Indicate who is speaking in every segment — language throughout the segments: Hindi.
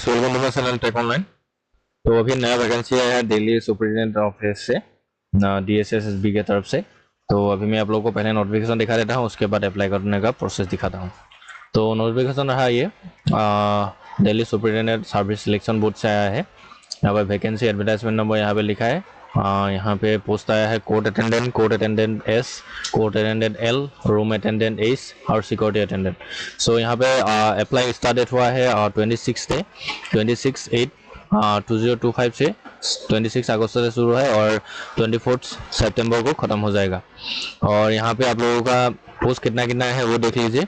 Speaker 1: Guys, welcome to my channel tech online. तो अभी नया वैकेंसी आया है दिल्ली सुपरिटेंडेंट ऑफिस से, DSSSB के तरफ से। तो अभी मैं आप लोगों को पहले नोटिफिकेशन दिखा देता हूँ, उसके बाद अप्लाई करने का प्रोसेस दिखाता हूँ। तो नोटिफिकेशन रहा ये Delhi superintendent service selection board से आया है। यहाँ पर वैकेंसी एडवर्टाइजमेंट नंबर यहाँ पे लिखा है। यहाँ पे पोस्ट आया है court attendant S, court attendant L, room attendant S और सिक्योरिटी अटेंडेंट। सो यहाँ पे अप्लाई स्टार्ट डेट हुआ है 26/8/2025 से 26 अगस्त से शुरू है और 24 सितंबर को ख़त्म हो जाएगा। और यहाँ पे आप लोगों का पोस्ट कितना है वो देख लीजिए।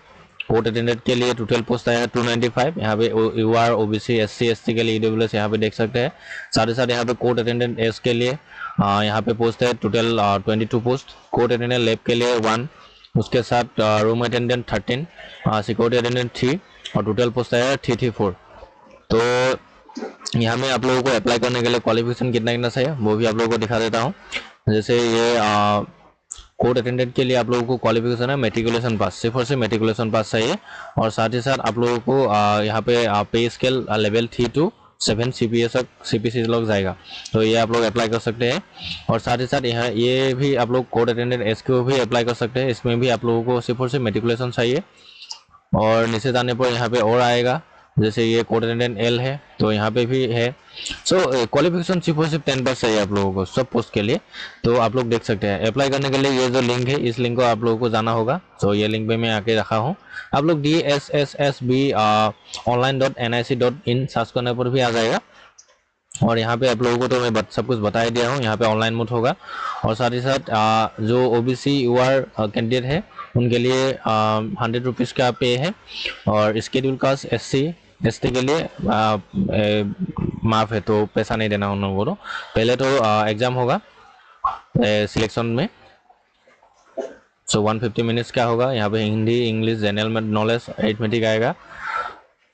Speaker 1: कोर्ट अटेंडेंट के लिए टोटल पोस्ट आया है 295। यहाँ पे UR OBC SC ST के लिए EWS यहाँ पे देख सकते हैं। साथ ही साथ यहाँ पे कोर्ट अटेंडेंट एस के लिए यहाँ पे पोस्ट है total 22 post. Court attendant lab के लिए 1, उसके साथ रूम अटेंडेंट 13, सिक्योरिटी अटेंडेंट 3 और टोटल पोस्ट आया है 334। तो यहाँ में आप लोगों को अप्लाई करने के लिए क्वालिफिकेशन कितना चाहिए वो भी आप लोगों को दिखा देता हूँ। जैसे ये कोर्ट अटेंडेंट के लिए आप लोगों को क्वालिफिकेशन है मेट्रिकुलेशन पास, सिर्फ और सिर्फ मेट्रिकुलेशन पास चाहिए। और साथ ही साथ आप लोगों को यहाँ पे पे स्केल लेवल 3 to 7 CPC लोग जाएगा, तो ये आप लोग अप्लाई कर सकते हैं। और साथ ही साथ यहाँ ये भी आप लोग कोर्ट अटेंडेंट एस को भी अप्लाई कर सकते हैं। इसमें भी आप लोगों को सिर्फ और सिर्फ मेट्रिकुलेशन चाहिए। और नीचे जाने पर यहाँ पे और आएगा, जैसे ये कोर्ट अटेंडेंट एल है तो यहाँ पे भी है। सो क्वालिफिकेशन सिर्फ और सिर्फ 10 पास चाहिए आप लोगों को सब पोस्ट के लिए। तो आप लोग देख सकते हैं अप्लाई करने के लिए ये जो लिंक है, इस लिंक को आप लोगों को जाना होगा। तो ये लिंक पे मैं आके रखा हूँ। आप लोग DSSSB online.nic.in सर्च करने पर भी आ जाएगा। और यहाँ पे आप लोगों को तो मैं सब कुछ बता ही दिया हूँ, यहाँ पे ऑनलाइन मोड होगा। और साथ ही साथ जो OBC UR कैंडिडेट है उनके लिए 100 रुपीज़ का पे है। और स्केड्यूल कास्ट SC ST के लिए माफ़ है, तो पैसा नहीं देना उन लोगों को। पहले तो एग्ज़ाम होगा सिलेक्शन में। सो 150 मिनट्स का होगा। यहाँ पे Hindi, English, general knowledge, arithmetic आएगा।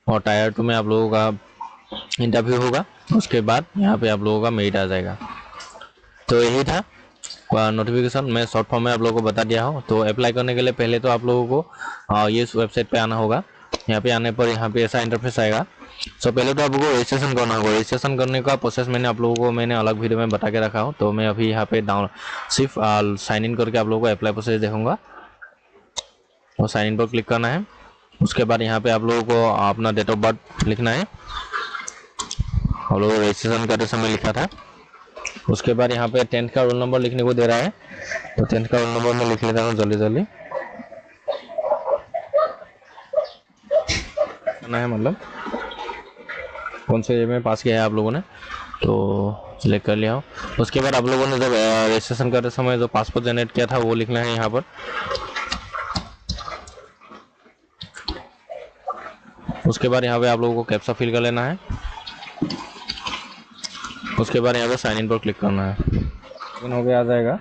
Speaker 1: और टायर 2 में आप लोगों का इंटरव्यू होगा। उसके बाद यहाँ पे आप लोगों का मेरिट आ जाएगा। तो यही था नोटिफिकेशन, मैं शॉर्ट फॉर्म में आप लोगों को बता दिया हूँ। तो अप्लाई करने के लिए पहले तो आप लोगों को ये वेबसाइट पे आना होगा। यहाँ पे आने पर यहाँ पे ऐसा इंटरफेस आएगा। सो पहले तो आपको रजिस्ट्रेशन करना होगा। रजिस्ट्रेशन करने का प्रोसेस मैंने आप लोगों को अलग वीडियो में बता के रखा हूँ। तो मैं अभी यहाँ पे सिर्फ साइन इन करके आप लोगों को अप्लाई प्रोसेस देखूंगा। और साइन इन पर क्लिक करना है। उसके बाद यहाँ पे आप लोगों को अपना डेट ऑफ बर्थ लिखना है, हम लोग रजिस्ट्रेशन करते समय लिखा था। उसके बाद यहाँ पे 10th का रोल नंबर लिखने को दे रहा है, तो 10th का रोल नंबर मैं लिख लेता हूँ जल्दी करना है, मतलब कौन से ईयर में पास किया है आप लोगों ने, तो सिलेक्ट कर लिया हो। उसके बाद आप लोगों ने जब रजिस्ट्रेशन करते समय जो पासपोर्ट जनरेट किया था वो लिखना है यहाँ पर। उसके बाद यहाँ पे आप लोगों को कैप्चा फिल कर लेना है। उसके बाद यहाँ पे साइन इन पर क्लिक करना है। लॉगिन हो गया आ जाएगा।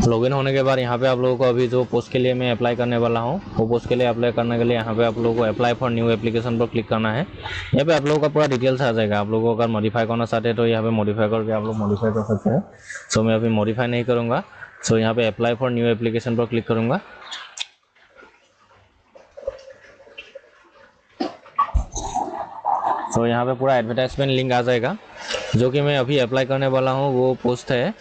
Speaker 1: लॉगिन होने के बाद यहाँ पे आप लोगों को अभी जो पोस्ट के लिए मैं अप्लाई करने वाला हूँ वो पोस्ट के लिए अप्लाई करने के लिए यहाँ पे आप लोगों को अप्लाई फॉर न्यू एप्लीकेशन पर क्लिक करना है। यहाँ पे आप लोगों का पूरा डिटेल्स आ जाएगा। आप लोगों को अगर मॉडिफाई करना चाहते हैं तो यहाँ पे मॉडिफाई करके आप लोग मॉडिफाई कर सकते हैं। सो मैं अभी मॉडिफाई नहीं करूँगा। सो यहाँ पे अप्लाई फॉर न्यू एप्लीकेशन पर क्लिक करूँगा। तो यहाँ पे पूरा एडवर्टाइजमेंट लिंक आ जाएगा। जो कि मैं अभी अप्लाई करने वाला हूँ वो पोस्ट है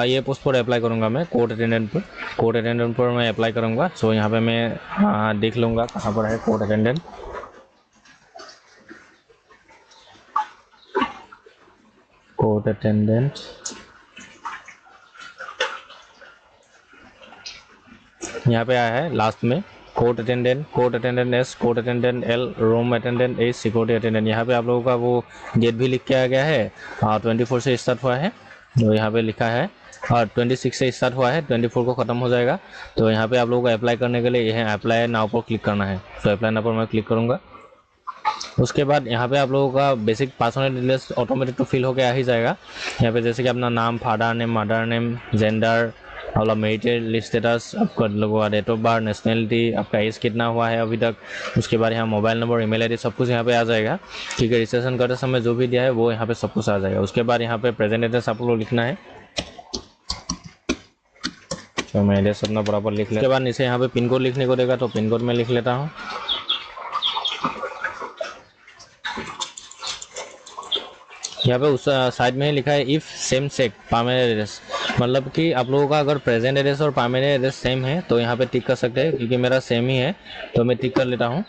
Speaker 1: ये पोस्ट पर अप्लाई करूँगा मैं कोर्ट अटेंडेंट पर मैं अप्लाई करूँगा। सो यहाँ पे मैं देख लूँगा कहाँ पर है कोर्ट अटेंडेंट। यहाँ पे आया है लास्ट में court attendant S, court attendant L, room attendant S, security attendant. यहाँ पे आप लोगों का वो डेट भी लिख के आ गया है। 24 से स्टार्ट हुआ है, तो यहाँ पे लिखा है। और 26 से स्टार्ट हुआ है, 24 को ख़त्म हो जाएगा। तो यहाँ पे आप लोगों को अप्लाई करने के लिए यह अप्लाई नाउ पर क्लिक करना है। तो अप्लाई नाउ पर मैं क्लिक करूँगा। उसके बाद यहाँ पे आप लोगों का बेसिक पर्सनल डिटेल्स ऑटोमेटिक तो फिल होकर आ ही जाएगा। यहाँ पे जैसे कि अपना नाम, father name, mother name, gender, और मैरिटल स्टेटस, आपका लोगों का डेट ऑफ बर्थ, नेशनलिटी, आपका एज कितना हुआ है अभी तक। उसके बाद यहाँ मोबाइल नंबर, ईमेल आईडी सब कुछ यहाँ पे आ जाएगा। ठीक है, रजिस्ट्रेशन करते समय जो भी दिया है वो यहाँ पे सब कुछ आ जाएगा। उसके बाद यहाँ पे प्रेजेंट एड्रेस आप लोग लिखना है। तो मैं एड्रेस अपना प्रॉपर लिख लेता हूँ। उसके बाद नीचे यहाँ पे पिन कोड लिखने को देगा, तो पिन कोड में लिख लेता हूँ। यहाँ पे उस साइड में लिखा है इफ़ सेम सेक परमानेंट एड्रेस, मतलब कि आप लोगों का अगर प्रेजेंट एड्रेस और परमानेंट एड्रेस सेम है तो यहाँ पे टिक कर सकते हैं, क्योंकि मेरा सेम ही है तो मैं टिक कर लेता हूँ।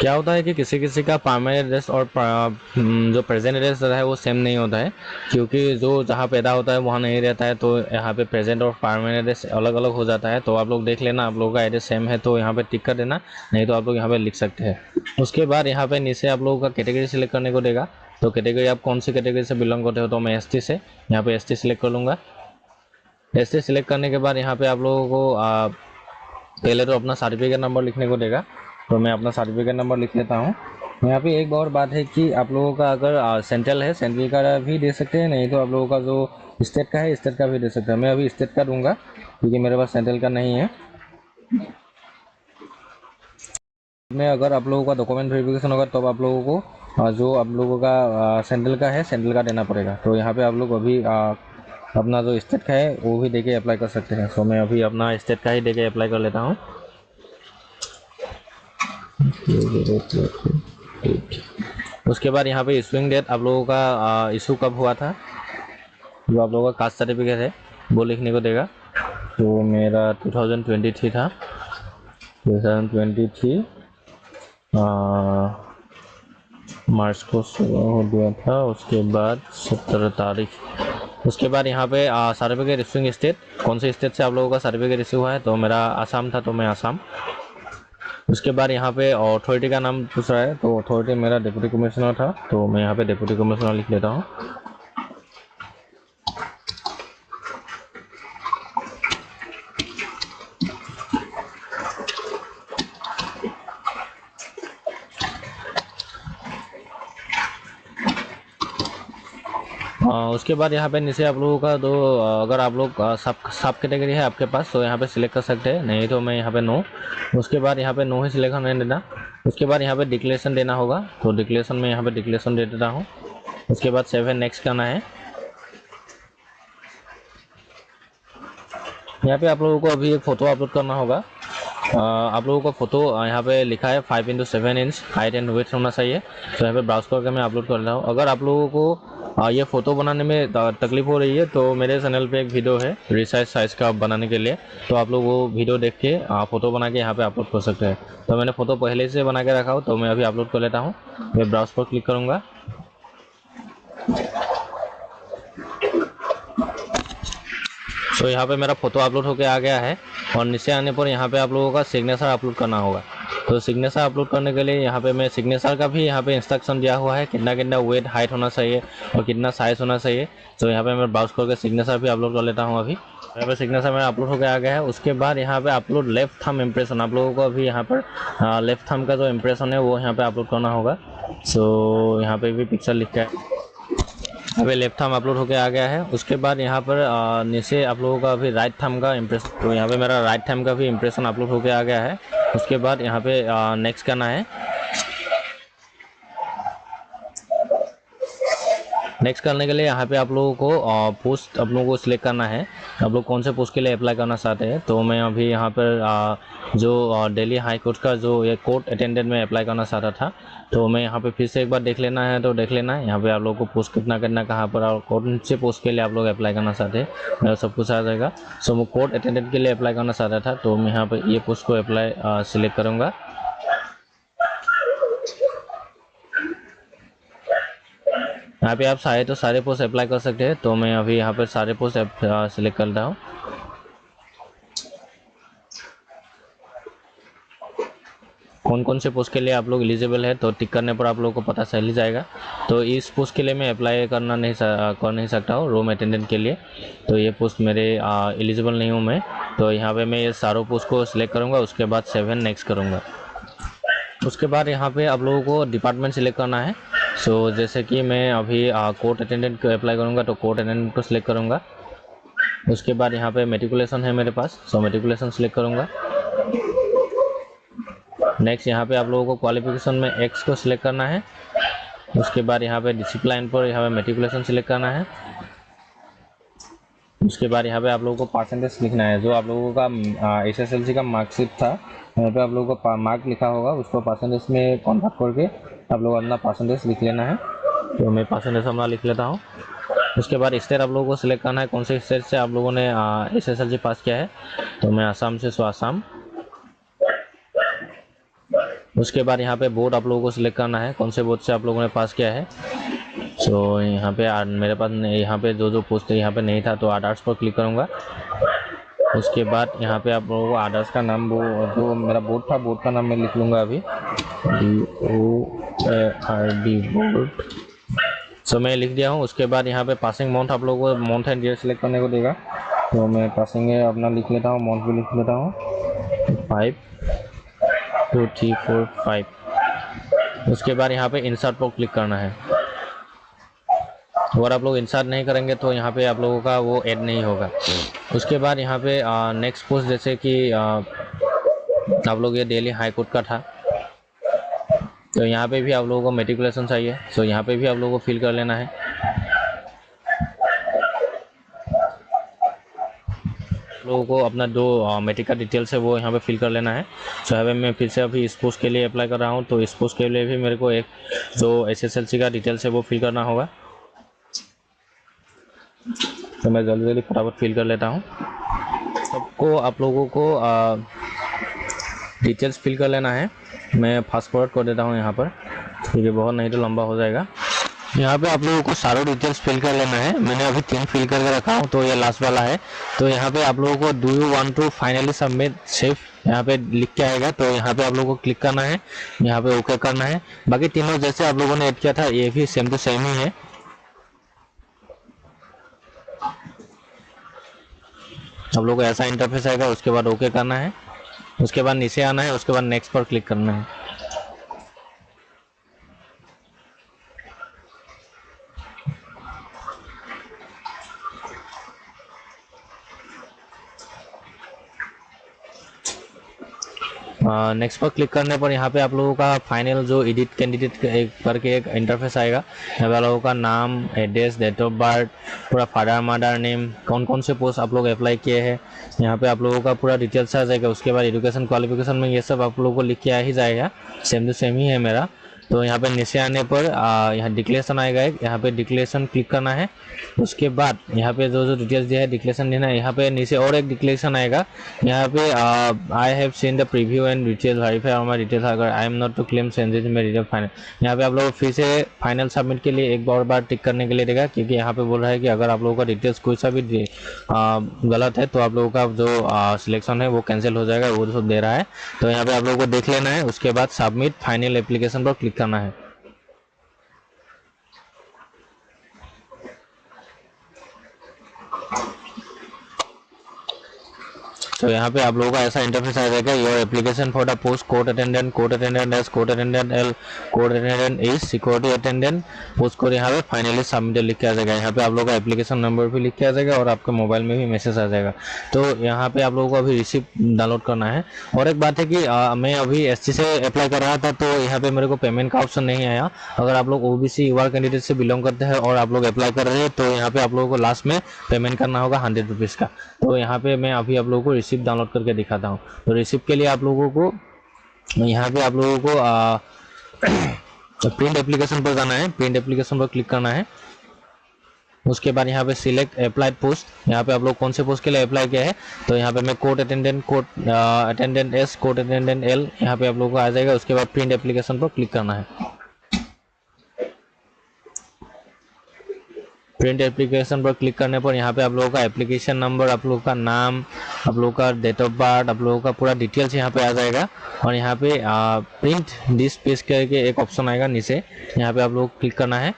Speaker 1: क्या होता है कि किसी किसी का परमानेंट एड्रेस और जो प्रेजेंट एड्रेस रहता है वो सेम नहीं होता है, क्योंकि जो जहाँ पैदा होता है वहाँ नहीं रहता है, तो यहाँ पे प्रेजेंट और परमानेंट एड्रेस अलग अलग हो जाता है। तो आप लोग देख लेना, आप लोगों का एड्रेस सेम है तो यहाँ पे टिक कर देना, नहीं तो आप लोग यहाँ पे लिख सकते हैं। उसके बाद यहाँ पे नीचे आप लोगों का कैटेगरी सिलेक्ट करने को देगा, तो कैटेगरी आप कौन सी कैटेगरी से बिलोंग करते हो, तो मैं एसटी से यहाँ पे एसटी सिलेक्ट कर लूँगा। एसटी सिलेक्ट करने के बाद यहाँ पे आप लोगों को पहले तो अपना सर्टिफिकेट नंबर लिखने को देगा, तो मैं अपना सर्टिफिकेट नंबर लिख लेता हूँ। यहाँ पे एक और बात है कि आप लोगों का अगर सेंट्रल है, सेंट्रल का भी दे सकते हैं, नहीं तो आप लोगों का जो स्टेट का है स्टेट का भी दे सकते हैं। मैं अभी स्टेट का दूंगा क्योंकि मेरे पास सेंट्रल का नहीं है। में अगर आप लोगों का डॉक्यूमेंट वेरिफिकेशन होगा तब आप लोगों को जो आप लोगों का सेंट्रल का है सेंट्रल का देना पड़ेगा। तो यहाँ पे आप लोग अभी अपना जो स्टेट का है वो भी देके अप्लाई कर सकते हैं। तो मैं अभी अपना स्टेट का ही देके अप्लाई कर लेता हूँ। उसके बाद यहाँ पे इशूइंग डेट आप लोगों का इशू कब हुआ था, जो आप लोगों का कास्ट सर्टिफिकेट है वो लिखने को देगा। तो मेरा 2023 था, 2023 मार्च को हो गया था। उसके बाद 17 तारीख। उसके बाद यहाँ पे सर्टिफिकेट इशूइंग स्टेट, कौन से स्टेट से आप लोगों का सर्टिफिकेट इशू हुआ है, तो मेरा आसाम था तो मैं आसाम। उसके बाद यहाँ पे अथॉरिटी का नाम पूछ रहा है, तो अथॉरिटी मेरा डिप्टी कमिश्नर था, तो मैं यहाँ पे डिप्टी कमिश्नर लिख लेता हूँ। उसके बाद यहाँ पे नीचे आप लोगों का जो अगर आप लोग सब कैटेगरी है आपके पास तो यहाँ पे सिलेक्ट कर सकते हैं, नहीं तो मैं यहाँ पे नो। उसके बाद यहाँ पे नो ही सिलेक्ट होने देना। उसके बाद यहाँ पे डिक्लेरेशन देना होगा, तो डिक्लेरेशन में यहाँ पे डिक्लेरेशन दे देता हूँ। उसके बाद 7 नेक्स्ट करना है। यहाँ पे आप लोगों को अभी एक फ़ोटो अपलोड करना होगा। आप लोगों का फ़ोटो यहाँ पे लिखा है 5x7 inch height and wait होना चाहिए। तो यहाँ पे ब्राउज करके मैं अपलोड कर रहा हूँ। अगर आप लोगों को ये फ़ोटो बनाने में तकलीफ़ हो रही है तो मेरे चैनल पे एक वीडियो है रिसाइज साइज़ का बनाने के लिए, तो आप लोग वो वीडियो देख के फ़ोटो बना के यहाँ पे अपलोड कर सकते हैं। तो मैंने फ़ोटो पहले से बना के रखा हूँ, तो मैं अभी अपलोड कर लेता हूँ। मैं ब्राउज पर क्लिक करूँगा। तो यहाँ पे मेरा फ़ोटो अपलोड होके आ गया है, और नीचे आने पर यहाँ पे आप लोगों का सिग्नेचर अपलोड करना होगा। तो सिग्नेचर अपलोड करने के लिए यहाँ पे मैं सिग्नेचर का भी यहाँ पे इंस्ट्रक्शन दिया हुआ है, कितना कितना वेट हाइट होना चाहिए और कितना साइज होना चाहिए। तो यहाँ पे मैं ब्राउज करके सिग्नेचर भी अपलोड कर लेता हूँ। अभी यहाँ पे सिग्नेचर मेरा अपलोड होकर आ गया है। उसके बाद यहाँ पे अपलोड लेफ्ट थंब इम्प्रेशन, आप लोगों को अभी यहाँ पर लेफ्ट थंब का जो इम्प्रेशन है वो यहाँ पे अपलोड करना होगा। सो यहाँ पे भी पिक्चर लिख के अभी लेफ्ट थंब अपलोड होके आ गया है। उसके बाद यहाँ पर नीचे आप लोगों का अभी राइट थंब का इम्प्रेशन, तो यहाँ पे मेरा राइट थंब का भी इम्प्रेशन अपलोड होके आ गया है। उसके बाद यहाँ पे नेक्स्ट करना है। नेक्स्ट करने के लिए यहाँ पे आप लोगों को पोस्ट आप लोगों को सिलेक्ट करना है, आप लोग कौन से पोस्ट के लिए अप्लाई करना चाहते हैं। तो मैं अभी यहाँ पर जो दिल्ली हाई कोर्ट का जो ये कोर्ट अटेंडेंट में अप्लाई करना चाहता था, तो मैं यहाँ पे फिर से एक बार देख लेना है, तो देख लेना है यहाँ पे आप लोगों को पोस्ट कितना करना कहाँ पर और कौन से पोस्ट के लिए आप लोग अप्लाई करना चाहते हैं, मेरा सब कुछ आ जाएगा। सो मैं कोर्ट अटेंडेंट के लिए अप्लाई करना चाहता था, तो मैं यहाँ पर ये पोस्ट को अप्लाई सिलेक्ट करूँगा। यहाँ पे आप चाहे तो सारे पोस्ट अप्लाई कर सकते हैं, तो मैं अभी यहाँ पर सारे पोस्ट सिलेक्ट कर रहा हूँ। कौन कौन से पोस्ट के लिए आप लोग एलिजिबल है तो टिक करने पर आप लोगों को पता चल ही जाएगा। तो इस पोस्ट के लिए मैं अप्लाई कर नहीं सकता हूँ, रूम अटेंडेंट के लिए, तो ये पोस्ट मेरे एलिजिबल नहीं हूँ मैं। तो यहाँ पे मैं ये सारों पोस्ट को सिलेक्ट करूँगा। उसके बाद 7 नेक्स्ट करूँगा। उसके बाद यहाँ पे आप लोगों को डिपार्टमेंट सिलेक्ट करना है। सो जैसे कि मैं अभी कोर्ट अटेंडेंट को अप्लाई करूँगा, तो कोर्ट अटेंडेंट को सिलेक्ट करूँगा। उसके बाद यहाँ पे मेट्रिकुलेशन है मेरे पास, सो मेट्रिकुलेशन सिलेक्ट करूँगा। नेक्स्ट यहाँ पे आप लोगों को क्वालिफिकेशन में एक्स को सिलेक्ट करना है। उसके बाद यहाँ पे डिसिप्लिन पर यहाँ पे मेट्रिकुलेशन सिलेक्ट करना है। उसके बाद यहाँ पे आप लोगों को परसेंटेज लिखना है। जो आप लोगों का SSLC का मार्कशीट था, यहाँ पे आप लोगों को मार्क लिखा होगा, उसको परसेंटेज में कन्वर्ट करके आप लोग अपना परसेंटेज लिख लेना है। तो मैं परसेंटेज अपना लिख लेता हूँ। उसके बाद स्टेट आप लोगों को सिलेक्ट करना है, कौन से स्टेट से आप लोगों ने SSLC पास किया है। तो मैं आसाम से, सो आसाम। उसके बाद यहाँ पे बोर्ड आप लोगों को सिलेक्ट करना है, कौन से बोर्ड से आप लोगों ने पास किया है। सो यहाँ पे मेरे पास यहाँ पे जो पोस्ट है यहाँ पे नहीं था, तो आदर्स पर क्लिक करूँगा। उसके बाद यहाँ पे आप लोगों को आदर्स का नाम, वो जो मेरा बोर्ड था, बोर्ड का नाम मैं लिख लूँगा अभी, BOARD बोर्ड। सो मैं लिख दिया हूँ। उसके बाद यहाँ पे पासिंग माउंट आप लोगों को माउंट एंड ईयर सेलेक्ट करने को देगा, तो मैं पासिंग अपना लिख लेता हूँ, माउंट भी लिख लेता हूँ 5 2 3 4 5। उसके बाद यहाँ पे इंसर्ट पर क्लिक करना है। अगर आप लोग इंसर्ट नहीं करेंगे तो यहाँ पे आप लोगों का वो ऐड नहीं होगा। उसके बाद यहाँ पे नेक्स्ट पोस्ट, जैसे कि आप लोग ये दिल्ली हाई कोर्ट का था, तो यहाँ पे भी आप लोगों को मेट्रिकुलेशन चाहिए। सो यहाँ पे भी आप लोगों को फिल कर लेना है। लोगों को अपना जो मेट्रिक का डिटेल्स है वो यहाँ पे फिल कर लेना है। सो यहाँ पे मैं फिर से अभी इस पोस्ट के लिए अप्लाई कर रहा हूँ, तो इस पोस्ट के लिए भी मेरे को एक जो SSLC का डिटेल्स है वो फिल करना होगा। तो मैं जल्दी जल्दी फटाफट फिल कर लेता हूँ। सबको आप लोगों को डिटेल्स फिल कर लेना है। मैं फास्ट फॉरवर्ड कर देता हूँ यहाँ पर, क्योंकि बहुत नहीं तो लंबा हो जाएगा। यहाँ पे आप लोगों को सारे डिटेल्स फिल कर लेना है। मैंने अभी 3 फिल करके रखा हूँ, तो ये लास्ट वाला है। तो यहाँ पे आप लोगों को do you want to finally submit सिर्फ यहाँ पे लिख के आएगा, तो यहाँ पे आप लोगों को क्लिक करना है, यहाँ पे ओके करना है। बाकी तीनों जैसे आप लोगों ने ऐड किया था ये भी सेम टू सेम ही है। आप लोगों को ऐसा इंटरफेस आएगा। उसके बाद ओके करना है, उसके बाद नीचे आना है, उसके बाद नेक्स्ट पर क्लिक करना है। नेक्स्ट पर क्लिक करने पर यहाँ पे आप लोगों का फाइनल जो एडिट कैंडिडेट करके एक इंटरफेस आएगा। यहाँ पे आप लोगों का नाम, एड्रेस, डेट ऑफ बर्थ, पूरा फादर मदर नेम, कौन कौन से पोस्ट आप लोग अप्लाई किए हैं, यहाँ पे आप लोगों का पूरा डिटेल्स आ जाएगा। उसके बाद एजुकेशन क्वालिफिकेशन में ये सब आप लोगों को लिख के आ ही जाएगा, सेम टू सेम ही है मेरा। तो यहाँ पे नीचे आने पर यहाँ डिक्लेरेशन आएगा एक, यहाँ पे डिक्लेरेशन क्लिक करना है। उसके बाद यहाँ पे जो डिटेल्स दिया है डिक्लेरेशन देना है। यहाँ पे नीचे और एक डिक्लेरेशन आएगा, यहाँ पे I have seen the preview and detail verify all my details, अगर I am not to claim changes में डिटेल फाइनल। यहाँ पे आप लोग फिर से फाइनल सबमिट के लिए एक बार टिक करने के लिए देगा, क्योंकि यहाँ पे बोल रहा है कि अगर आप लोगों का डिटेल्स कोई सा भी गलत है तो आप लोगों का जो सिलेक्शन है वो कैंसिल हो जाएगा, वो सब दे रहा है। तो यहाँ पे आप लोगों को देख लेना है। उसके बाद सबमिट फाइनल एप्लीकेशन पर क्लिक करना है। तो यहाँ पे आप लोगों का ऐसा इंटरफेस आ जाएगा। Your application for the post court attendant S, court attendant L, court attendant is, security attendant post code यहाँ पे फाइनली सबमिट लिख के आ जाएगा। यहाँ पे आप लोगों का एप्लीकेशन नंबर भी लिख के आ जाएगा और आपके मोबाइल में भी मैसेज आ जाएगा। तो यहाँ पे आप लोगों को अभी रिसिप्ट डाउनलोड करना है। और एक बात है कि मैं अभी SC से अप्लाई कर रहा था, तो यहाँ पे मेरे को पेमेंट का ऑप्शन नहीं आया। अगर आप लोग OBC युवा कैंडिडेट से बिलोंग करते हैं और आप लोग अप्लाई कर रहे हैं, तो यहाँ पे आप लोगों को लास्ट में पेमेंट करना होगा 100 रुपीज़ का। तो यहाँ पे मैं अभी आप लोगों को रिसिप्ट डाउनलोड करके दिखाता हूँ। तो रिसिप्ट के लिए आप लोगों को यहाँ पे आप लोगों को प्रिंट एप्लीकेशन पर जाना है, प्रिंट एप्लीकेशन पर क्लिक करना है। उसके बाद यहाँ पे सिलेक्ट अप्लाइड पोस्ट, यहाँ पे आप लोग कौन से पोस्ट के लिए अप्लाई किया है। तो यहाँ पे मैं court attendant S, court attendant L, यहाँ पे आप लोगों को आ जाएगा। उसके बाद प्रिंट एप्लीकेशन पर क्लिक करना है। प्रिंट एप्लीकेशन पर क्लिक करने पर यहाँ पे आप लोगों का एप्लीकेशन नंबर, आप लोगों का नाम, आप लोगों का डेट ऑफ बर्थ, आप लोगों का पूरा डिटेल्स यहाँ पे आ जाएगा। और यहाँ पे प्रिंट दिस पेज करके एक ऑप्शन आएगा नीचे, यहाँ पे आप लोग क्लिक करना है।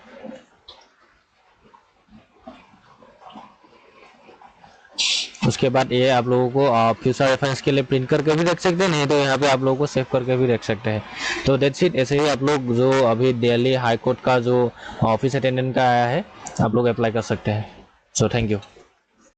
Speaker 1: उसके बाद ये आप लोगों को फ्यूचर रेफरेंस के लिए प्रिंट करके भी रख सकते हैं, नहीं तो यहाँ पे आप लोगों को सेव करके भी रख सकते हैं। तो दैट्स इट। ऐसे ही आप लोग जो अभी दिल्ली हाई कोर्ट का जो ऑफिस अटेंडेंट का आया है, आप लोग अप्लाई कर सकते हैं। So thank you.